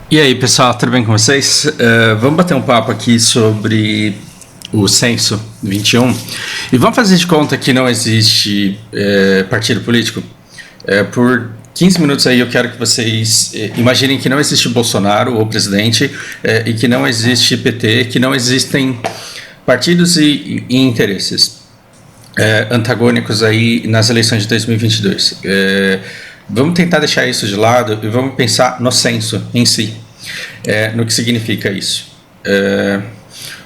E aí, pessoal, tudo bem com vocês? Vamos bater um papo aqui sobre o Censo 21 e vamos fazer de conta que não existe partido político. Por 15 minutos aí eu quero que vocês imaginem que não existe Bolsonaro, o presidente, e que não existe PT, que não existem partidos e interesses antagônicos aí nas eleições de 2022. Vamos tentar deixar isso de lado e vamos pensar no censo em si, no que significa isso.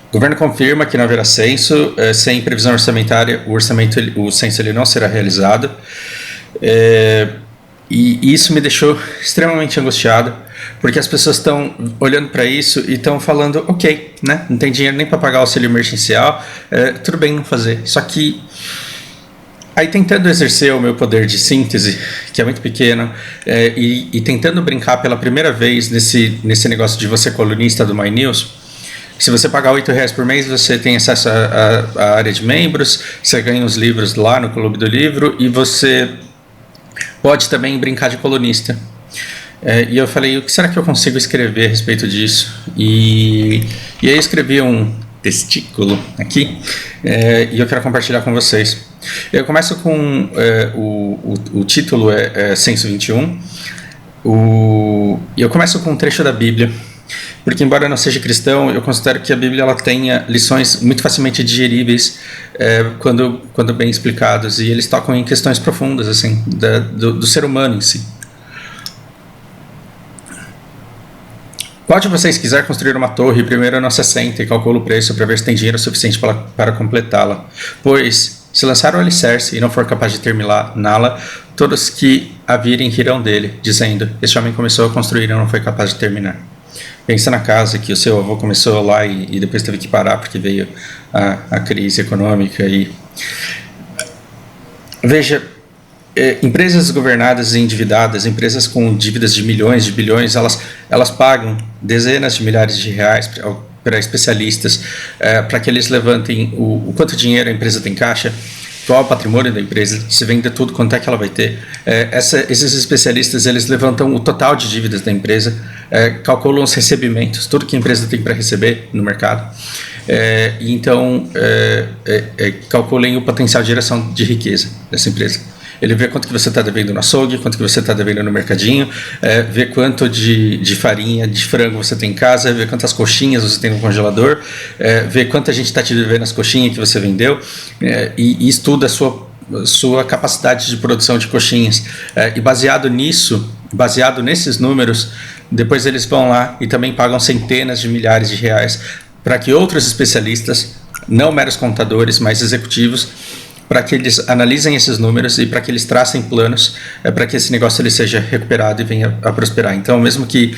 O governo confirma que não haverá censo, sem previsão orçamentária, o censo ele não será realizado, e isso me deixou extremamente angustiado, porque as pessoas estão olhando para isso e estão falando, ok, né, não tem dinheiro nem para pagar o auxílio emergencial, tudo bem não fazer, só que aí tentando exercer o meu poder de síntese, que é muito pequeno, e tentando brincar pela primeira vez nesse negócio de você colunista do My News, se você pagar R$8 por mês, você tem acesso à área de membros, você ganha os livros lá no Clube do Livro e você pode também brincar de colunista. E eu falei, o que será que eu consigo escrever a respeito disso? E aí eu escrevi um testículo aqui, e eu quero compartilhar com vocês. Eu começo com o título Censo 21, e eu começo com um trecho da Bíblia, porque embora eu não seja cristão, eu considero que a Bíblia ela tenha lições muito facilmente digeríveis quando bem explicados, e eles tocam em questões profundas assim, do ser humano em si. Qual de vocês quiser construir uma torre, primeiro não se assenta e calcula o preço para ver se tem dinheiro suficiente para completá-la. Pois, se lançar o alicerce e não for capaz de terminá-la, todos que a virem rirão dele, dizendo, este homem começou a construir e não foi capaz de terminar. Pensa na casa que o seu avô começou lá e depois teve que parar porque veio a crise econômica. Veja, empresas governadas e endividadas, empresas com dívidas de milhões, de bilhões, elas pagam dezenas de milhares de reais para especialistas, para que eles levantem o quanto dinheiro a empresa tem em caixa, qual é o patrimônio da empresa, se vender tudo, quanto é que ela vai ter. Esses especialistas, eles levantam o total de dívidas da empresa, calculam os recebimentos, tudo que a empresa tem para receber no mercado, e então calculem o potencial de geração de riqueza dessa empresa. Ele vê quanto que você está devendo no açougue, quanto que você está devendo no mercadinho, vê quanto de farinha, de frango você tem em casa, vê quantas coxinhas você tem no congelador, vê quanta gente está te devendo as coxinhas que você vendeu, e estuda a sua capacidade de produção de coxinhas. E baseado nesses números, depois eles vão lá e também pagam centenas de milhares de reais para que outros especialistas, não meros contadores, mas executivos, para que eles analisem esses números e para que eles tracem planos para que esse negócio ele seja recuperado e venha a prosperar. Então, mesmo que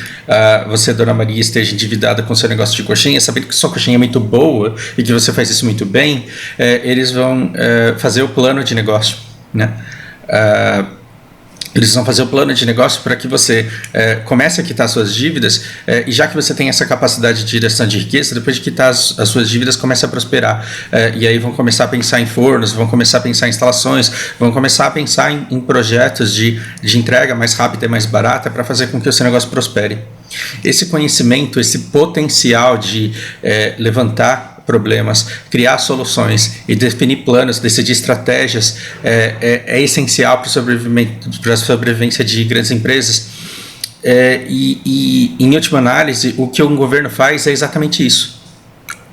você, Dona Maria, esteja endividada com seu negócio de coxinha, sabendo que sua coxinha é muito boa e que você faz isso muito bem, eles vão fazer o plano de negócio, né? Eles vão fazer o plano de negócio para que você comece a quitar suas dívidas, e já que você tem essa capacidade de geração de riqueza, depois de quitar as suas dívidas, comece a prosperar. E aí vão começar a pensar em fornos, vão começar a pensar em instalações, vão começar a pensar em projetos de entrega mais rápida e mais barata para fazer com que o seu negócio prospere. Esse conhecimento, esse potencial de levantar problemas, criar soluções e definir planos, decidir estratégias é essencial para a sobrevivência de grandes empresas. E em última análise, o que um governo faz é exatamente isso.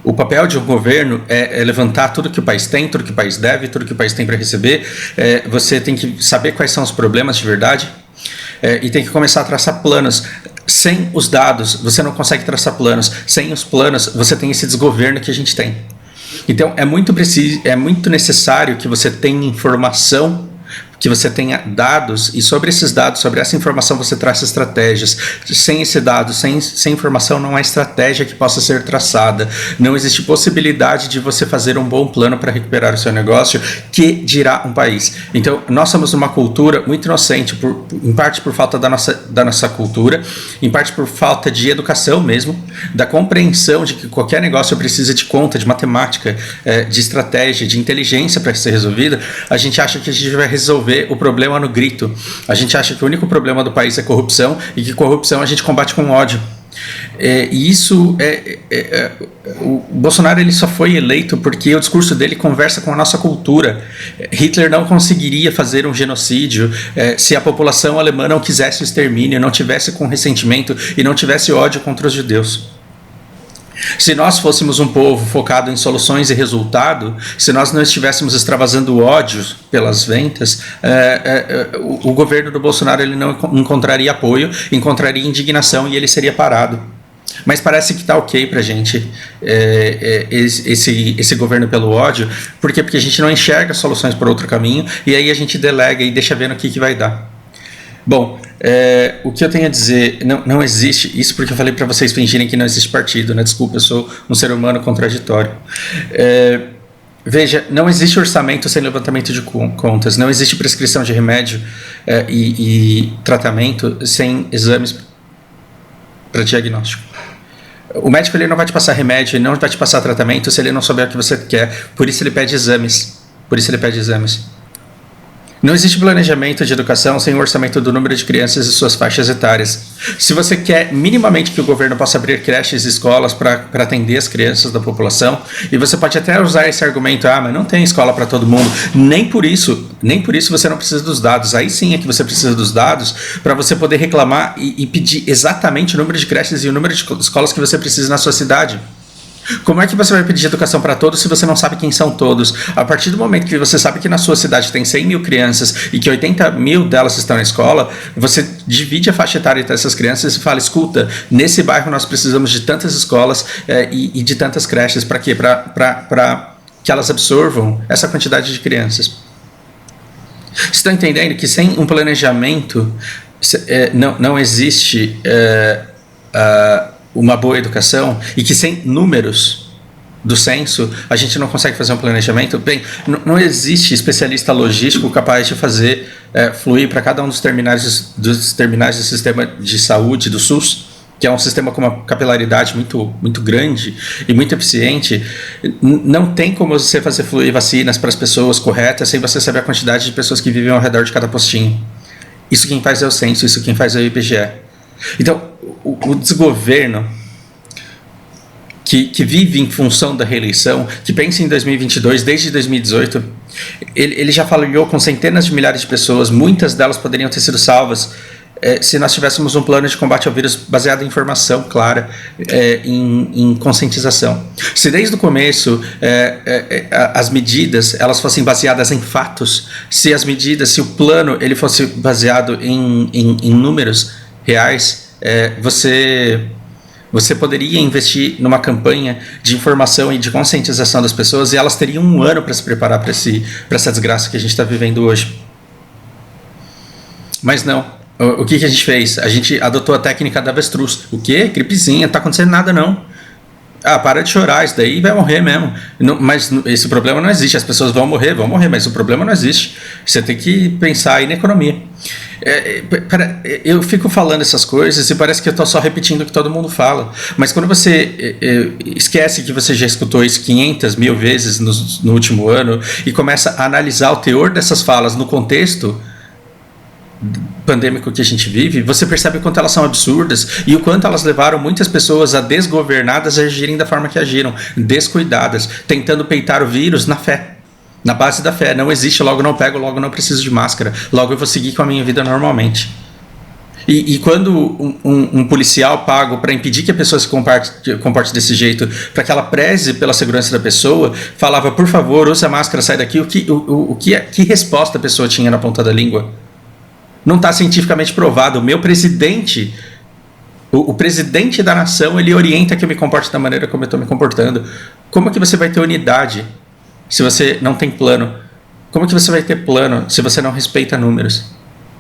O papel de um governo é levantar tudo que o país tem, tudo que o país deve, tudo que o país tem para receber. Você tem que saber quais são os problemas de verdade, e tem que começar a traçar planos. Sem os dados, você não consegue traçar planos. Sem os planos, você tem esse desgoverno que a gente tem. Então, é muito necessário que você tenha informação, que você tenha dados, e sobre esses dados, sobre essa informação, você traça estratégias. Sem esse dado, sem informação, não há estratégia que possa ser traçada. Não existe possibilidade de você fazer um bom plano para recuperar o seu negócio, que dirá um país. Então, nós somos uma cultura muito inocente, em parte por falta da nossa cultura, em parte por falta de educação mesmo, da compreensão de que qualquer negócio precisa de conta, de matemática, de estratégia, de inteligência para ser resolvida. A gente acha que a gente vai resolver o problema no grito. A gente acha que o único problema do país é corrupção, e que corrupção a gente combate com ódio. E isso o Bolsonaro ele só foi eleito porque o discurso dele conversa com a nossa cultura. Hitler não conseguiria fazer um genocídio se a população alemã não quisesse o extermínio, não tivesse com ressentimento e não tivesse ódio contra os judeus. Se nós fôssemos um povo focado em soluções e resultado, se nós não estivéssemos extravasando ódio pelas ventas, o governo do Bolsonaro ele não encontraria apoio, encontraria indignação e ele seria parado. Mas parece que está ok para a gente esse governo pelo ódio. Por quê? Porque a gente não enxerga soluções por outro caminho e aí a gente delega e deixa ver no que vai dar. Bom, o que eu tenho a dizer, não existe, isso porque eu falei para vocês fingirem que não existe partido, né? Desculpa, eu sou um ser humano contraditório. Veja, não existe orçamento sem levantamento de contas, não existe prescrição de remédio e tratamento sem exames para diagnóstico. O médico ele não vai te passar remédio, ele não vai te passar tratamento se ele não souber o que você quer, por isso ele pede exames. Não existe planejamento de educação sem o orçamento do número de crianças e suas faixas etárias. Se você quer minimamente que o governo possa abrir creches e escolas para atender as crianças da população, e você pode até usar esse argumento, mas não tem escola para todo mundo, nem por isso você não precisa dos dados. Aí sim é que você precisa dos dados para você poder reclamar e pedir exatamente o número de creches e o número de escolas que você precisa na sua cidade. Como é que você vai pedir educação para todos se você não sabe quem são todos? A partir do momento que você sabe que na sua cidade tem 100 mil crianças e que 80 mil delas estão na escola, você divide a faixa etária dessas crianças e fala, escuta, nesse bairro nós precisamos de tantas escolas e de tantas creches. Para quê? Para que elas absorvam essa quantidade de crianças. Estão entendendo que sem um planejamento não existe uma boa educação e que sem números do censo a gente não consegue fazer um planejamento? Bem, não existe especialista logístico capaz de fazer fluir para cada um dos terminais do sistema de saúde do SUS, que é um sistema com uma capilaridade muito, muito grande e muito eficiente. Não tem como você fazer fluir vacinas para as pessoas corretas sem você saber a quantidade de pessoas que vivem ao redor de cada postinho. Isso quem faz é o censo, isso quem faz é o IBGE. Então, o desgoverno que vive em função da reeleição, que pensa em 2022, desde 2018, ele já falhou com centenas de milhares de pessoas, muitas delas poderiam ter sido salvas se nós tivéssemos um plano de combate ao vírus baseado em informação clara, em conscientização. Se desde o começo as medidas elas fossem baseadas em fatos, se o plano ele fosse baseado em números reais, você poderia investir numa campanha de informação e de conscientização das pessoas e elas teriam um ano para se preparar para essa desgraça que a gente está vivendo hoje. Mas não. O que a gente fez? A gente adotou a técnica da avestruz. O quê? Gripezinha, não está acontecendo nada não. Para de chorar, isso daí vai morrer mesmo. Mas esse problema não existe, as pessoas vão morrer, mas o problema não existe. Você tem que pensar aí na economia. Eu fico falando essas coisas e parece que eu estou só repetindo o que todo mundo fala. Mas quando você esquece que você já escutou isso 500 mil vezes no último ano e começa a analisar o teor dessas falas no contexto pandêmico que a gente vive, você percebe o quanto elas são absurdas e o quanto elas levaram muitas pessoas a desgovernadas a agirem da forma que agiram, descuidadas, tentando peitar o vírus na fé, na base da fé. Não existe, logo não pego, logo não preciso de máscara, logo eu vou seguir com a minha vida normalmente. E quando um policial pago para impedir que a pessoa se comporte desse jeito, para que ela preze pela segurança da pessoa, falava, por favor, use a máscara, sai daqui, que resposta a pessoa tinha na ponta da língua? Não está cientificamente provado. O meu presidente, o presidente da nação, ele orienta que eu me comporte da maneira como eu estou me comportando. Como que você vai ter unidade se você não tem plano? Como que você vai ter plano se você não respeita números?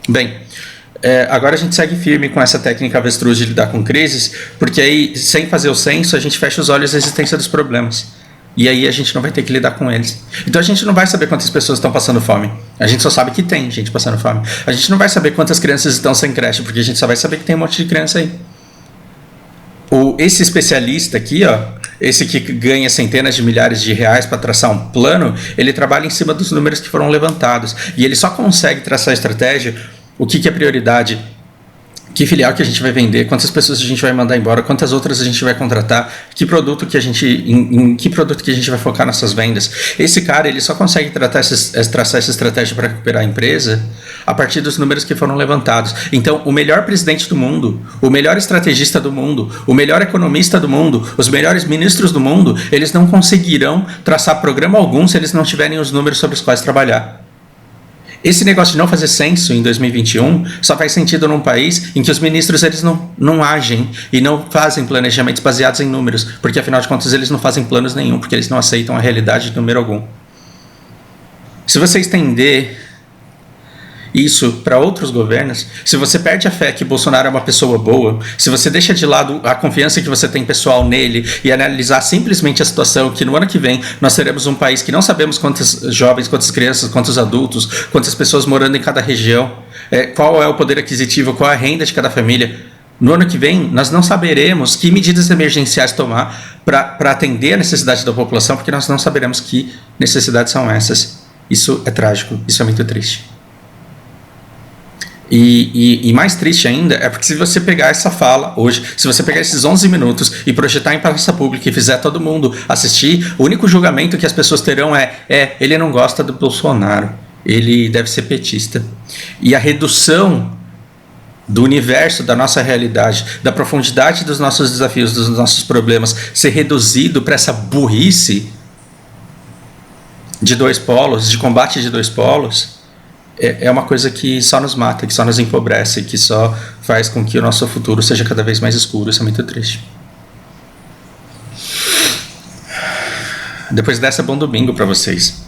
Bem, agora a gente segue firme com essa técnica avestruz de lidar com crises, porque aí, sem fazer o censo, a gente fecha os olhos à existência dos problemas. E aí a gente não vai ter que lidar com eles. Então a gente não vai saber quantas pessoas estão passando fome. A gente só sabe que tem gente passando fome. A gente não vai saber quantas crianças estão sem creche, porque a gente só vai saber que tem um monte de criança aí. Esse especialista aqui, esse que ganha centenas de milhares de reais para traçar um plano, ele trabalha em cima dos números que foram levantados. E ele só consegue traçar a estratégia, o que é prioridade. Que filial que a gente vai vender, quantas pessoas a gente vai mandar embora, quantas outras a gente vai contratar, que produto que a gente, em que produto que a gente vai focar nessas vendas. Esse cara, ele só consegue traçar essa estratégia para recuperar a empresa a partir dos números que foram levantados. Então, o melhor presidente do mundo, o melhor estrategista do mundo, o melhor economista do mundo, os melhores ministros do mundo, eles não conseguirão traçar programa algum se eles não tiverem os números sobre os quais trabalhar. Esse negócio de não fazer censo em 2021 só faz sentido num país em que os ministros eles não agem e não fazem planejamentos baseados em números, porque afinal de contas eles não fazem planos nenhum, porque eles não aceitam a realidade de número algum. Se você estender isso para outros governos, se você perde a fé que Bolsonaro é uma pessoa boa, se você deixa de lado a confiança que você tem pessoal nele e analisar simplesmente a situação que no ano que vem nós teremos um país que não sabemos quantos jovens, quantas crianças, quantos adultos, quantas pessoas morando em cada região, qual é o poder aquisitivo, qual é a renda de cada família. No ano que vem, nós não saberemos que medidas emergenciais tomar para atender a necessidade da população, porque nós não saberemos que necessidades são essas. Isso é trágico, isso é muito triste. E mais triste ainda é porque se você pegar essa fala hoje, se você pegar esses 11 minutos e projetar em praça pública e fizer todo mundo assistir, o único julgamento que as pessoas terão ele não gosta do Bolsonaro, ele deve ser petista. E a redução do universo, da nossa realidade, da profundidade dos nossos desafios, dos nossos problemas, ser reduzido para essa burrice de dois polos, de combate de dois polos, é uma coisa que só nos mata, que só nos empobrece, que só faz com que o nosso futuro seja cada vez mais escuro. Isso é muito triste. Depois dessa, bom domingo para vocês.